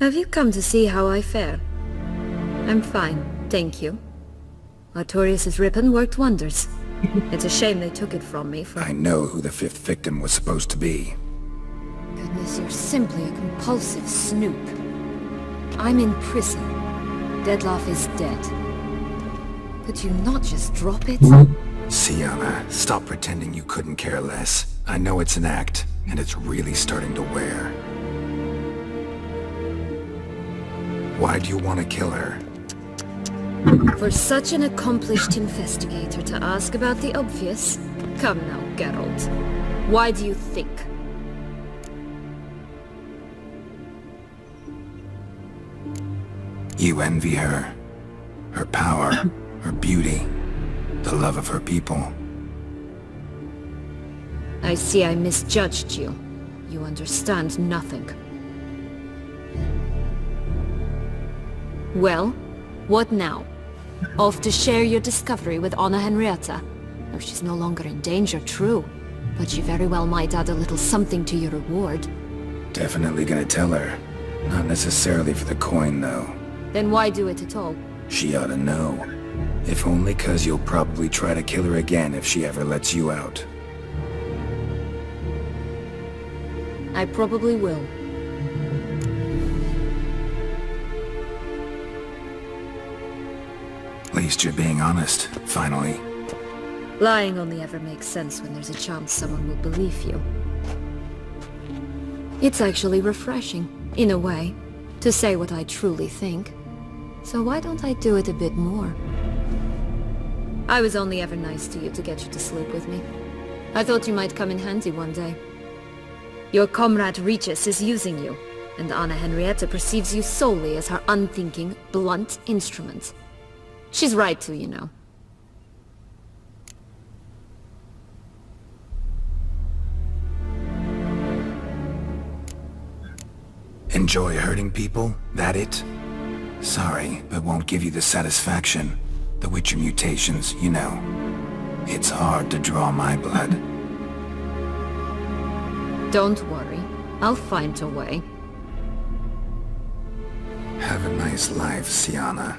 Have you come to see how I fare? I'm fine, thank you. Artorius' ribbon worked wonders. It's a shame they took it from me for... I know who the fifth victim was supposed to be. Goodness, you're simply a compulsive snoop. I'm in prison. Dettlaff is dead. Could you not just drop it? Sienna, stop pretending you couldn't care less. I know it's an act, and it's really starting to wear. Why do you want to kill her? For such an accomplished investigator to ask about the obvious? Come now, Geralt. Why do you think? You envy her. Her power, her beauty, the love of her people. I see I misjudged you. You understand nothing. Well, what now? Off to share your discovery with Anna Henrietta? No, she's no longer in danger, true. But she very well might add a little something to your reward. Definitely gonna tell her. Not necessarily for the coin, though. Then why do it at all? She ought to know. If only 'cause you'll probably try to kill her again if she ever lets you out. I probably will. At least you're being honest, finally. Lying only ever makes sense when there's a chance someone will believe you. It's actually refreshing, in a way, to say what I truly think. So why don't I do it a bit more? I was only ever nice to you to get you to sleep with me. I thought you might come in handy one day. Your comrade Regis is using you, and Anna Henrietta perceives you solely as her unthinking, blunt instrument. She's right to, you know. Enjoy hurting people? That it? Sorry, but won't give you the satisfaction. The Witcher mutations, you know. It's hard to draw my blood. Don't worry. I'll find a way. Have a nice life, Sienna.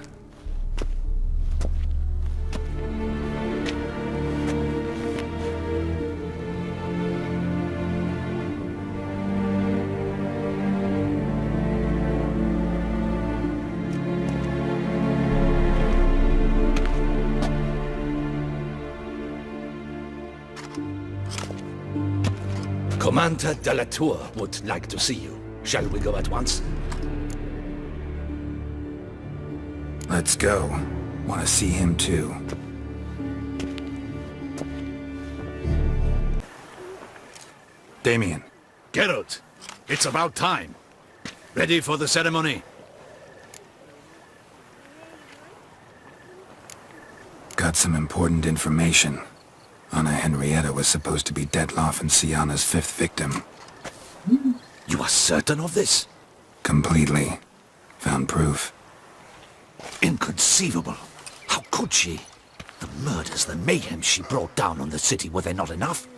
Commander de la Tour would like to see you. Shall we go at once? Let's go. Want to see him too. Damien. Geralt, it's about time. Ready for the ceremony? Got some important information. Anna Henrietta was supposed to be Dettlaff and Sienna's fifth victim. You are certain of this? Completely. Found proof. Inconceivable. How could she? The murders, the mayhem she brought down on the city, were they not enough?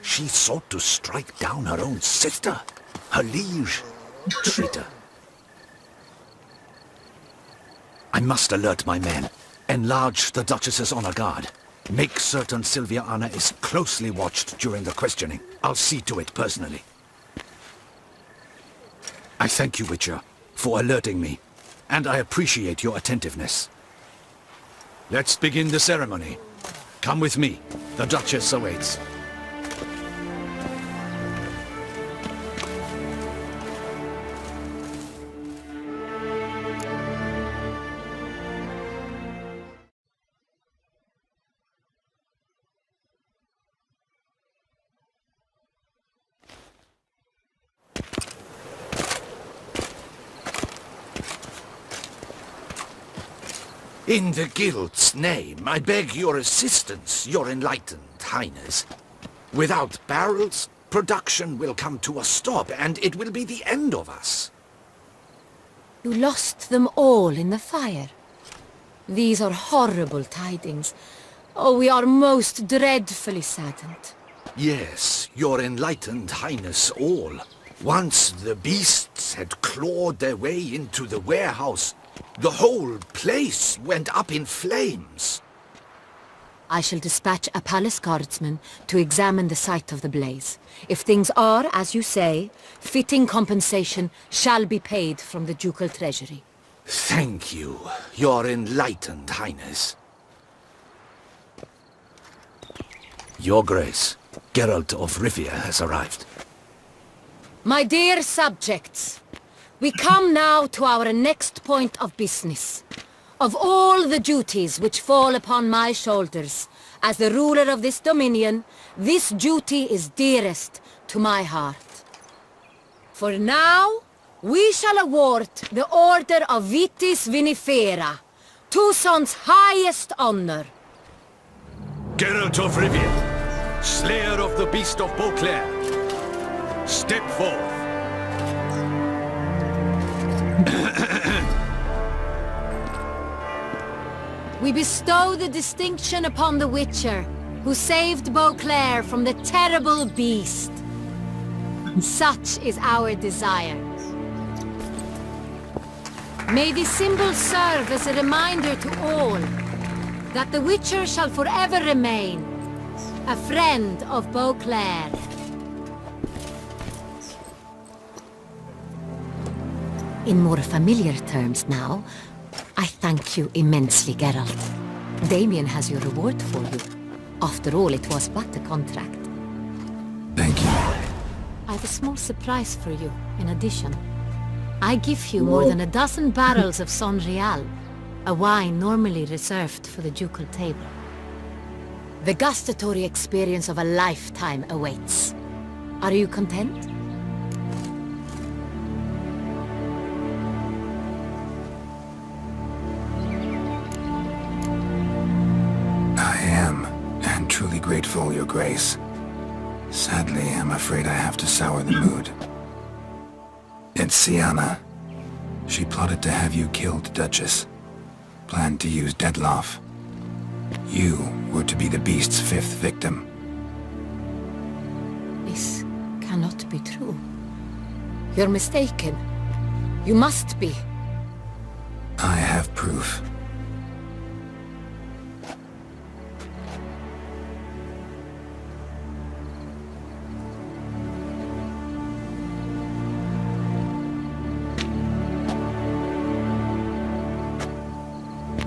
She sought to strike down her own sister, her liege. Traitor. I must alert my men. Enlarge the Duchess's honor guard. Make certain Sylvia Anna is closely watched during the questioning. I'll see to it personally. I thank you, Witcher, for alerting me, and I appreciate your attentiveness. Let's begin the ceremony. Come with me. The Duchess awaits. In the Guild's name, I beg your assistance, your enlightened highness. Without barrels, production will come to a stop, and it will be the end of us. You lost them all in the fire. These are horrible tidings. Oh, we are most dreadfully saddened. Yes, your enlightened highness all. Once the beasts had clawed their way into the warehouse, the whole place went up in flames. I shall dispatch a palace guardsman to examine the site of the blaze. If things are, as you say, fitting compensation shall be paid from the ducal treasury. Thank you, Your Enlightened Highness. Your Grace, Geralt of Rivia has arrived. My dear subjects, we come now to our next point of business. Of all the duties which fall upon my shoulders, as the ruler of this dominion, this duty is dearest to my heart. For now, we shall award the Order of Vitis Vinifera, Tucson's highest honor. Geralt of Rivia, Slayer of the Beast of Beauclair, step forth. We bestow the distinction upon the Witcher, who saved Beauclair from the terrible beast. Such is our desire. May this symbol serve as a reminder to all that the Witcher shall forever remain a friend of Beauclair. In more familiar terms now, I thank you immensely, Geralt. Damien has your reward for you. After all, it was but a contract. Thank you. I have a small surprise for you, in addition. I give you more than a dozen barrels of Son Real, a wine normally reserved for the ducal table. The gustatory experience of a lifetime awaits. Are you content? I am, and truly grateful, Your Grace. Sadly, I'm afraid I have to sour the mood. It's Sienna. She plotted to have you killed, Duchess. Planned to use Dettlaff. You were to be the beast's fifth victim. This cannot be true. You're mistaken. You must be. I have proof.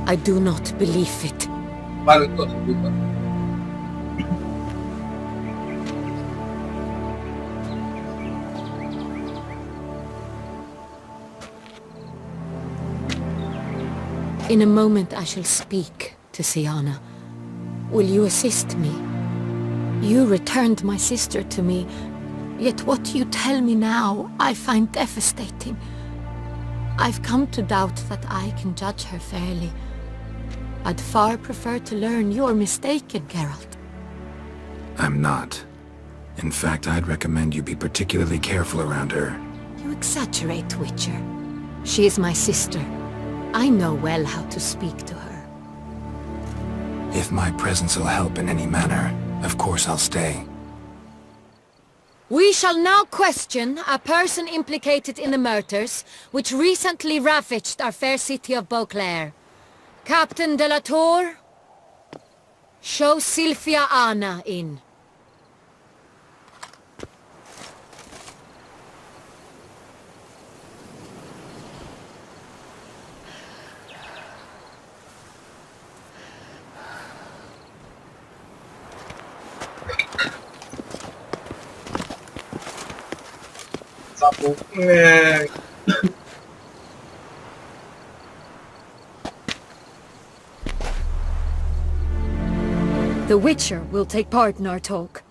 I do not believe it. In a moment I shall speak to Sienna. Will you assist me? You returned my sister to me, yet what you tell me now I find devastating. I've come to doubt that I can judge her fairly. I'd far prefer to learn you're mistaken, Geralt. I'm not. In fact, I'd recommend you be particularly careful around her. You exaggerate, Witcher. She is my sister. I know well how to speak to her. If my presence will help in any manner, of course I'll stay. We shall now question a person implicated in the murders which recently ravaged our fair city of Beauclair. Captain de la Tour, show Sylvia Anna in. The Witcher will take part in our talk.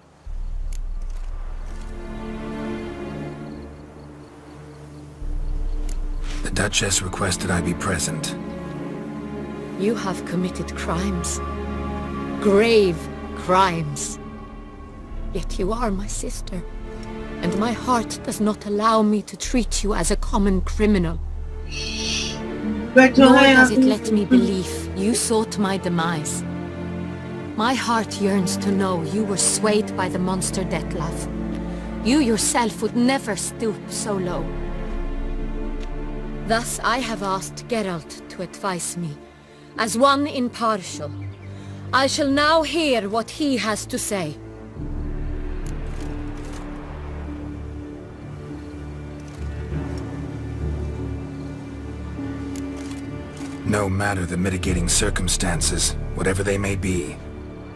The Duchess requested I be present. You have committed crimes. Grave crimes. Yet you are my sister. And my heart does not allow me to treat you as a common criminal. Nor does it let me believe you sought my demise. My heart yearns to know you were swayed by the monster Dettlaff. You yourself would never stoop so low. Thus I have asked Geralt to advise me, as one impartial. I shall now hear what he has to say. No matter the mitigating circumstances, whatever they may be,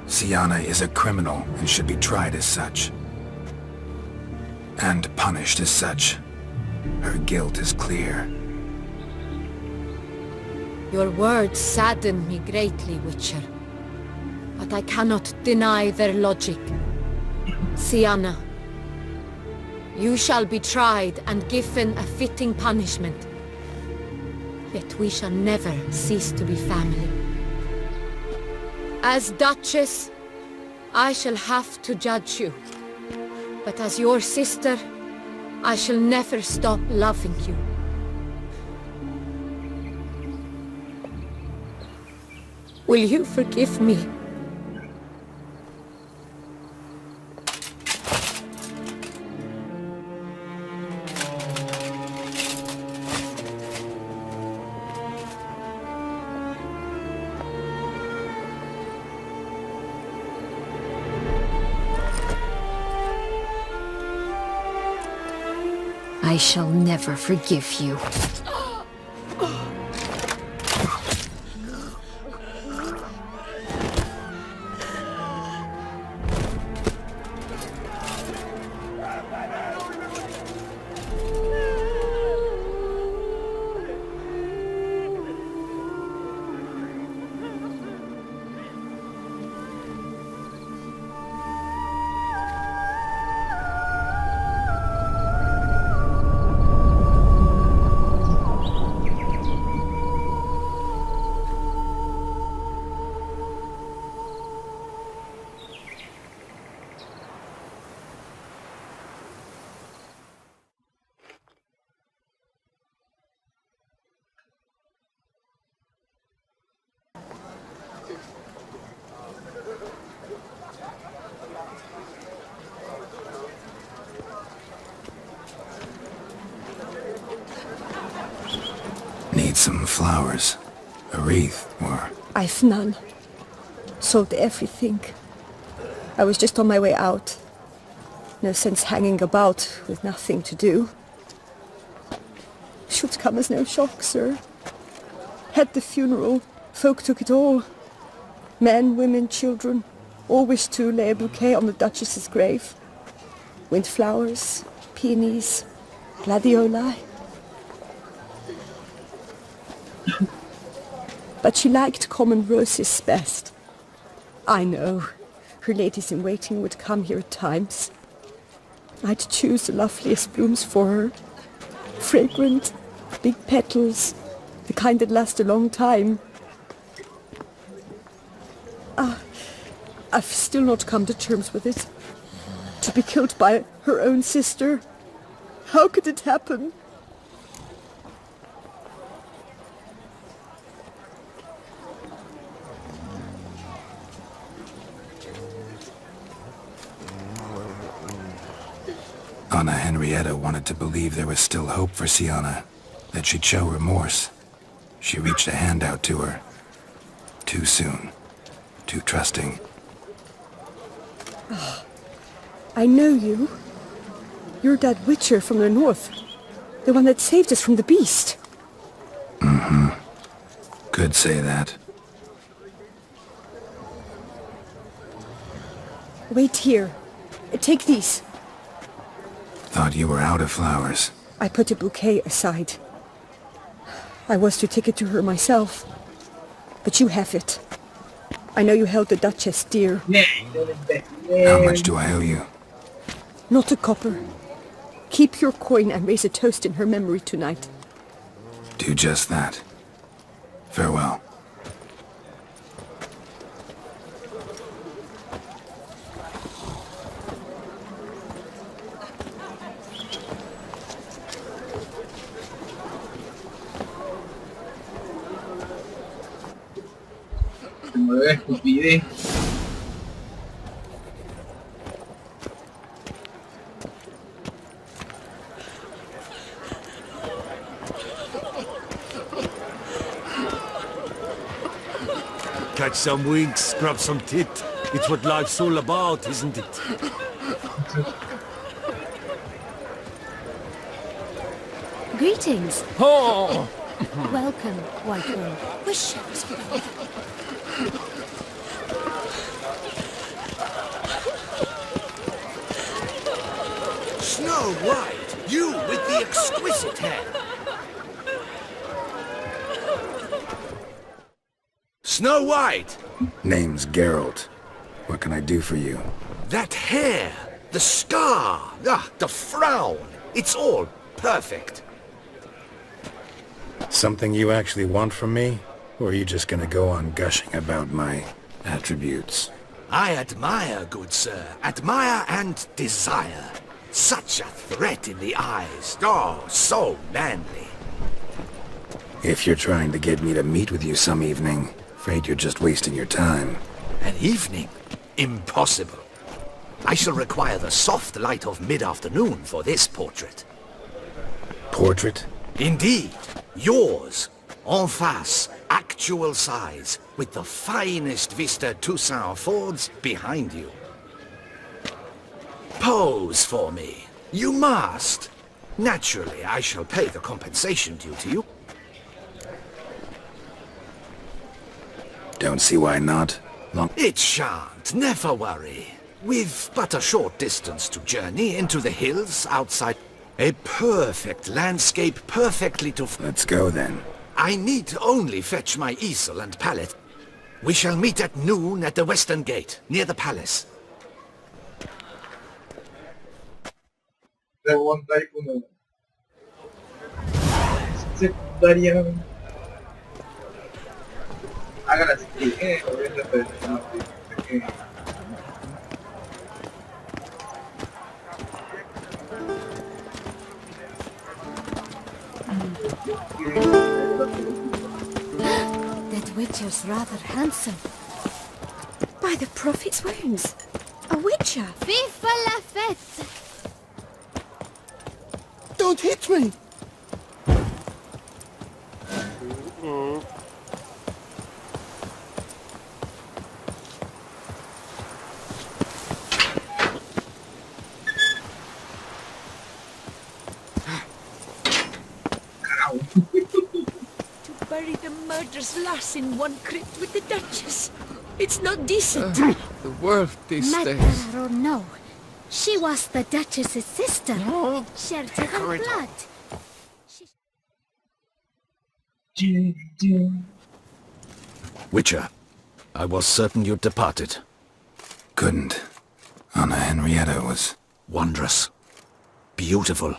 Siana is a criminal and should be tried as such. And punished as such. Her guilt is clear. Your words sadden me greatly, Witcher. But I cannot deny their logic. Siana, you shall be tried and given a fitting punishment. Yet we shall never cease to be family. As Duchess, I shall have to judge you. But as your sister, I shall never stop loving you. Will you forgive me? I shall never forgive you. Need some flowers. A wreath, or... I've none. Sold everything. I was just on my way out. No sense hanging about with nothing to do. Should come as no shock, sir. Had the funeral. Folk took it all. Men, women, children. All wished to lay a bouquet on the Duchess's grave. Windflowers, peonies, gladioli. But she liked common roses best. I know. Her ladies-in-waiting would come here at times. I'd choose the loveliest blooms for her. Fragrant, big petals, the kind that last a long time. I've still not come to terms with it. To be killed by her own sister. How could it happen? Anna Henrietta wanted to believe there was still hope for Siana, that she'd show remorse. She reached a hand out to her. Too soon. Too trusting. I know you. You're that witcher from the north. The one that saved us from the beast. Mm-hmm. Could say that. Wait here. Take these. Thought you were out of flowers. I put a bouquet aside. I was to take it to her myself. But you have it. I know you held the Duchess dear. How much do I owe you? Not a copper. Keep your coin and raise a toast in her memory tonight. Do just that. Farewell. Catch some winks, grab some tit. It's what life's all about, isn't it? Greetings. Oh! Welcome, White One. Wish I was brave. Snow White, you with the exquisite hair. Snow White! Name's Geralt. What can I do for you? That hair, the scar, the frown, it's all perfect. Something you actually want from me? Or are you just gonna go on gushing about my attributes? I admire, good sir, admire and desire. Such a threat in the eyes, oh, so manly. If you're trying to get me to meet with you some evening, afraid you're just wasting your time. An evening? Impossible. I shall require the soft light of mid-afternoon for this portrait. Portrait? Indeed, yours, en face, actual size, with the finest vista Toussaint affords behind you. Pose for me. You must. Naturally, I shall pay the compensation due to you. Don't see why not. It shan't, never worry. With but a short distance to journey into the hills outside. A perfect landscape perfectly to... Let's go then. I need only fetch my easel and palette. We shall meet at noon at the western gate, near the palace. That Witcher's rather handsome. By the prophet's wounds. A Witcher. Vive la fête! Don't hit me! To bury the murderous lass in one crypt with the Duchess. It's not decent. The world these Matter days. or no, she was the Duchess's sister. No. Shared her blood. Witcher, I was certain you'd departed. Couldn't. Anna Henrietta was... Wondrous. Beautiful.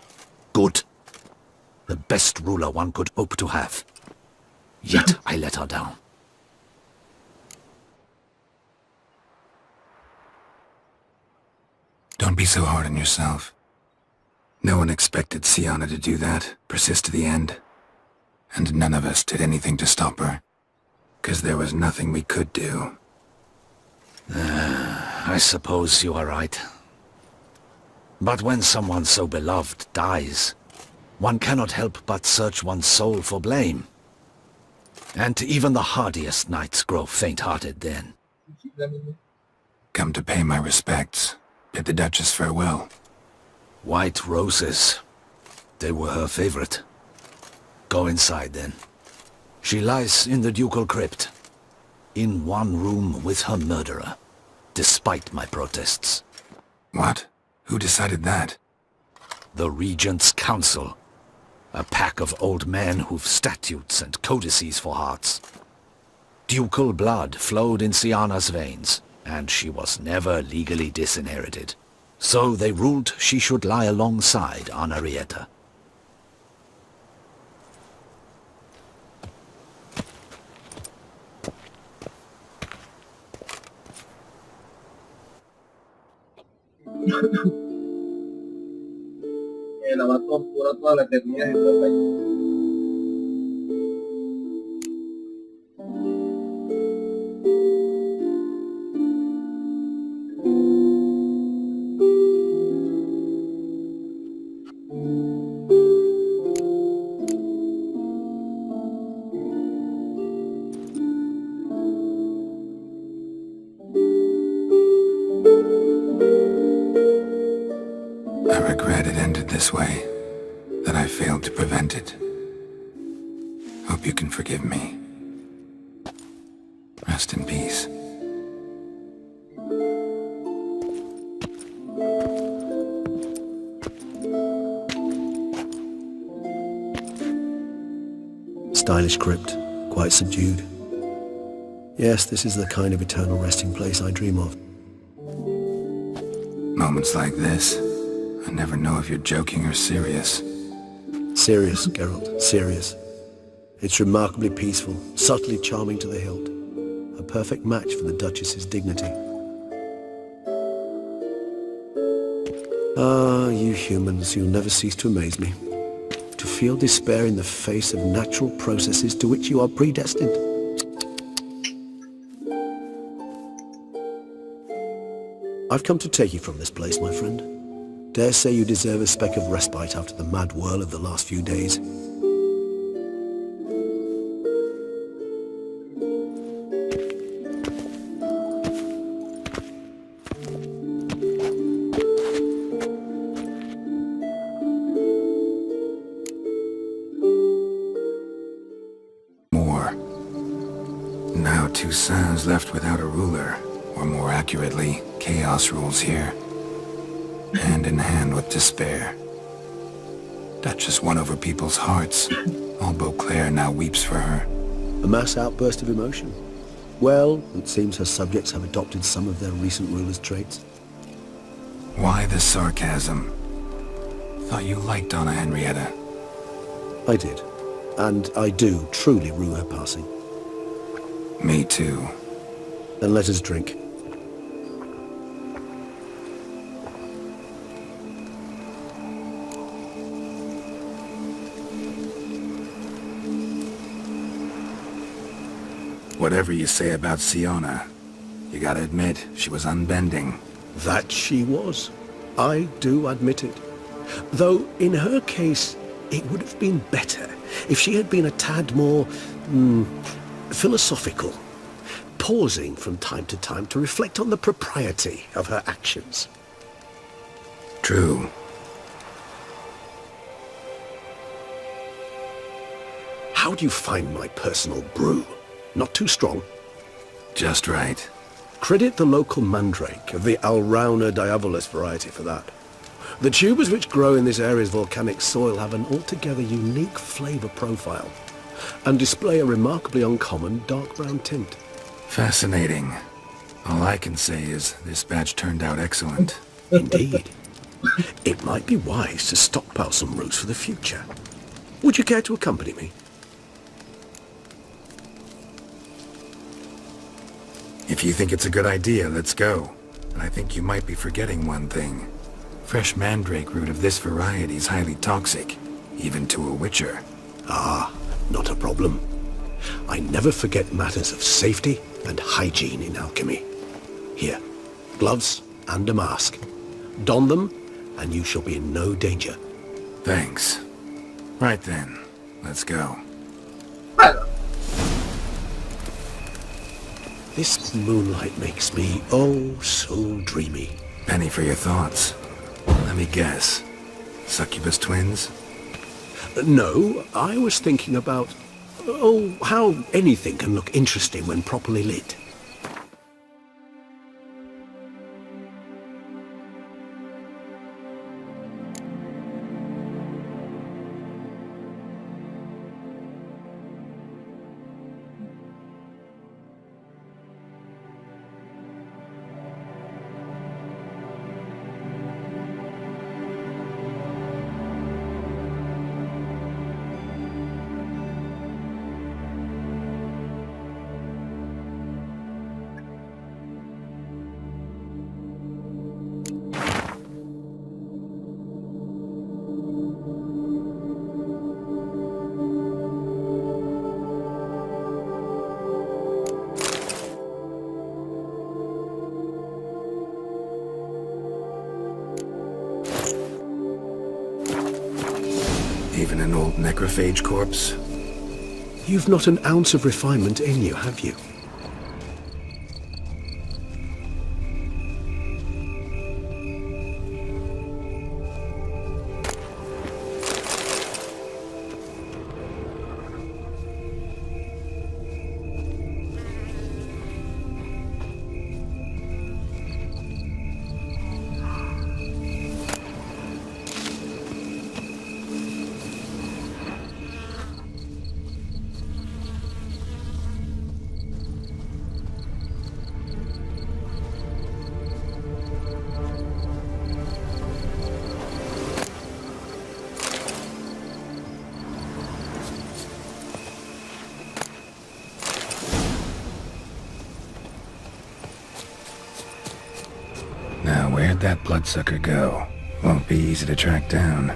Good. The best ruler one could hope to have. Yet I let her down. Don't be so hard on yourself. No one expected Sienna to do that, persist to the end. And none of us did anything to stop her. 'Cause there was nothing we could do. I suppose you are right. But when someone so beloved dies, one cannot help but search one's soul for blame. And even the hardiest knights grow faint-hearted then. Come to pay my respects. Bid the Duchess farewell. White roses. They were her favorite. Go inside then. She lies in the ducal crypt. In one room with her murderer. Despite my protests. What? Who decided that? The Regent's Council. A pack of old men who've statutes and codices for hearts. Ducal blood flowed in Sienna's veins, and she was never legally disinherited. So they ruled she should lie alongside Henrietta. La va a torturar toda la eternidad en todo el país. that it ended this way, that I failed to prevent it. Hope you can forgive me. Rest in peace. Stylish crypt, quite subdued. Yes, this is the kind of eternal resting place I dream of. Moments like this, I never know if you're joking or serious. Serious, Geralt, serious. It's remarkably peaceful, subtly charming to the hilt. A perfect match for the Duchess's dignity. Ah, you humans, you'll never cease to amaze me. To feel despair in the face of natural processes to which you are predestined. I've come to take you from this place, my friend. Dare say you deserve a speck of respite after the mad whirl of the last few days. More. Now Toussaint's left without a ruler, or more accurately, chaos rules here. Hand in hand with despair. Duchess won over people's hearts. All Beauclair now weeps for her. A mass outburst of emotion. Well, it seems her subjects have adopted some of their recent ruler's traits. Why the sarcasm? Thought you liked Donna Henrietta. I did. And I do truly rue her passing. Me too. Then let us drink. Whatever you say about Siona, you gotta admit, she was unbending. That she was. I do admit it. Though, in her case, it would have been better if she had been a tad more, philosophical, pausing from time to time to reflect on the propriety of her actions. True. How do you find my personal brew? Not too strong? Just right. Credit the local mandrake of the Alrauna diabolus variety for that. The tubers which grow in this area's volcanic soil have an altogether unique flavour profile and display a remarkably uncommon dark brown tint. Fascinating. All I can say is this batch turned out excellent. Indeed. It might be wise to stockpile some roots for the future. Would you care to accompany me? If you think it's a good idea, let's go. And I think you might be forgetting one thing. Fresh mandrake root of this variety is highly toxic, even to a witcher. Ah, not a problem. I never forget matters of safety and hygiene in alchemy. Here, gloves and a mask. Don them, and you shall be in no danger. Thanks. Right then, let's go. This moonlight makes me, oh, so dreamy. Penny for your thoughts. Let me guess. Succubus twins? No, I was thinking about, oh, how anything can look interesting when properly lit. Even an old necrophage corpse? You've not an ounce of refinement in you, have you? Where'd that bloodsucker go? Won't be easy to track down.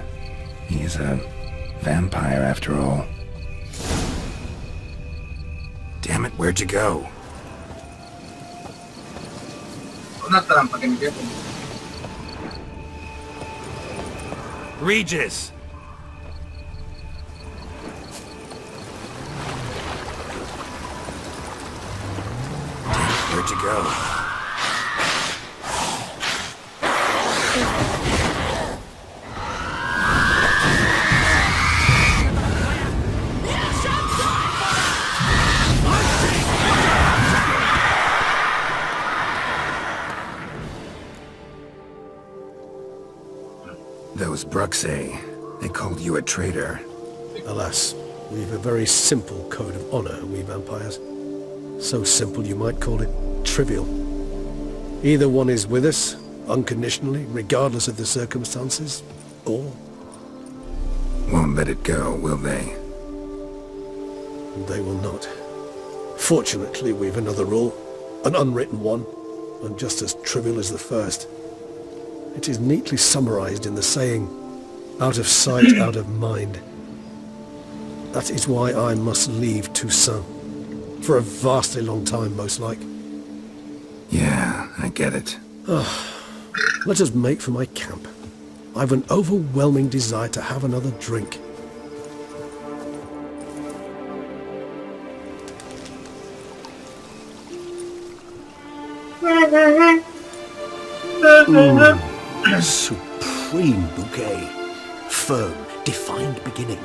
He's a vampire after all. Damn it, where'd you go? Una trampa que me quedo. Regis! Where'd you go? Those Bruxay, they called you a traitor. Alas, we've a very simple code of honor, we vampires. So simple you might call it trivial. Either one is with us, unconditionally, regardless of the circumstances, or... Won't let it go, will they? they will not. Fortunately, we've another rule, an unwritten one, and just as trivial as the first. It is neatly summarized in the saying, out of sight, out of mind. That is why I must leave Toussaint. For a vastly long time, most like. Yeah, I get it. Let us make for my camp. I've an overwhelming desire to have another drink. A supreme bouquet. Firm, defined beginning,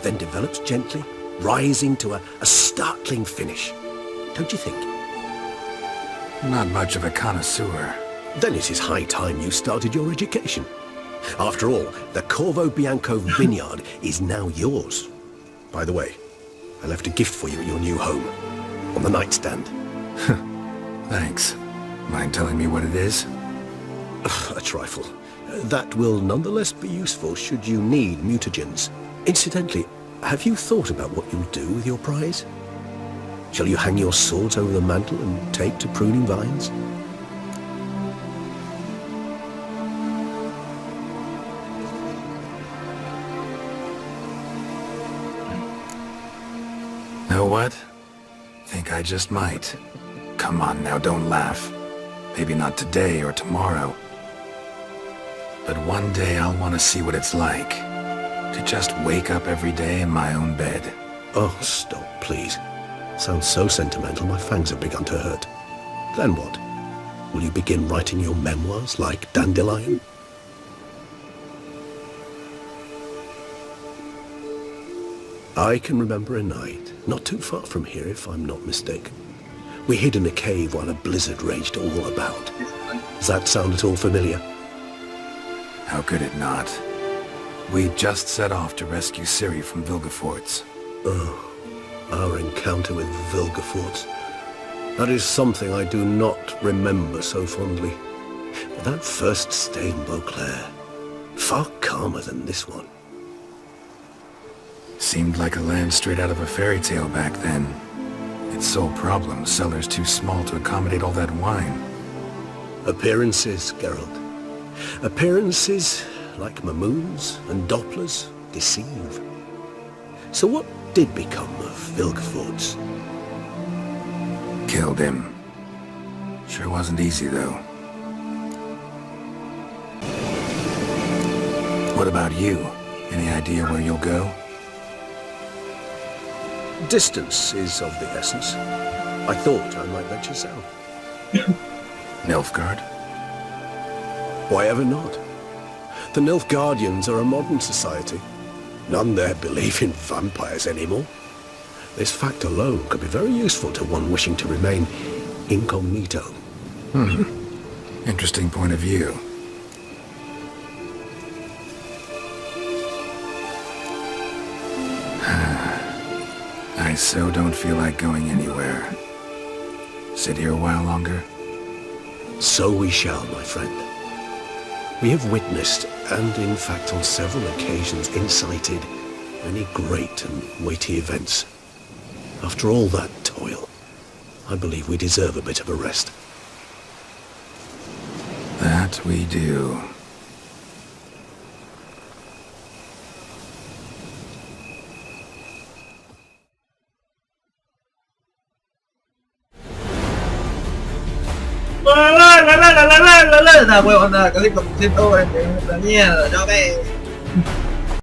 then develops gently, rising to a startling finish. Don't you think? Not much of a connoisseur. Then it is high time you started your education. After all, the Corvo Bianco vineyard is now yours. By the way, I left a gift for you at your new home, on the nightstand. Thanks. Mind telling me what it is? A trifle. That will nonetheless be useful should you need mutagens. Incidentally, have you thought about what you'll do with your prize? Shall you hang your swords over the mantle and take to pruning vines? Know what? Think I just might. Come on now, don't laugh. Maybe not today or tomorrow. But one day I'll want to see what it's like. To just wake up every day in my own bed. Oh, stop, please. Sounds so sentimental, my fangs have begun to hurt. Then what? Will you begin writing your memoirs like Dandelion? I can remember a night, not too far from here if I'm not mistaken. We hid in a cave while a blizzard raged all about. Does that sound at all familiar? How could it not? We just set off to rescue Ciri from Vilgefortz. Oh, our encounter with Vilgefortz. That is something I do not remember so fondly. But that first stay in Beauclair, far calmer than this one. Seemed like a land straight out of a fairy tale back then. Its sole problem, cellars too small to accommodate all that wine. Appearances, Geralt. Appearances, like Mamoons and Dopplers, deceive. So what did become of Vilgefortz? Killed him. Sure wasn't easy, though. What about you? Any idea where you'll go? Distance is of the essence. I thought I might venture south. Nilfgaard? Why ever not? The Nilfgaardians are a modern society. None there believe in vampires anymore. This fact alone could be very useful to one wishing to remain incognito. Interesting point of view. I so don't feel like going anywhere. Sit here a while longer? So we shall, my friend. We have witnessed, and in fact on several occasions incited, many great and weighty events. After all that toil, I believe we deserve a bit of a rest. That That we do. La huevona, casi como 100 horas, la mierda, yo ve.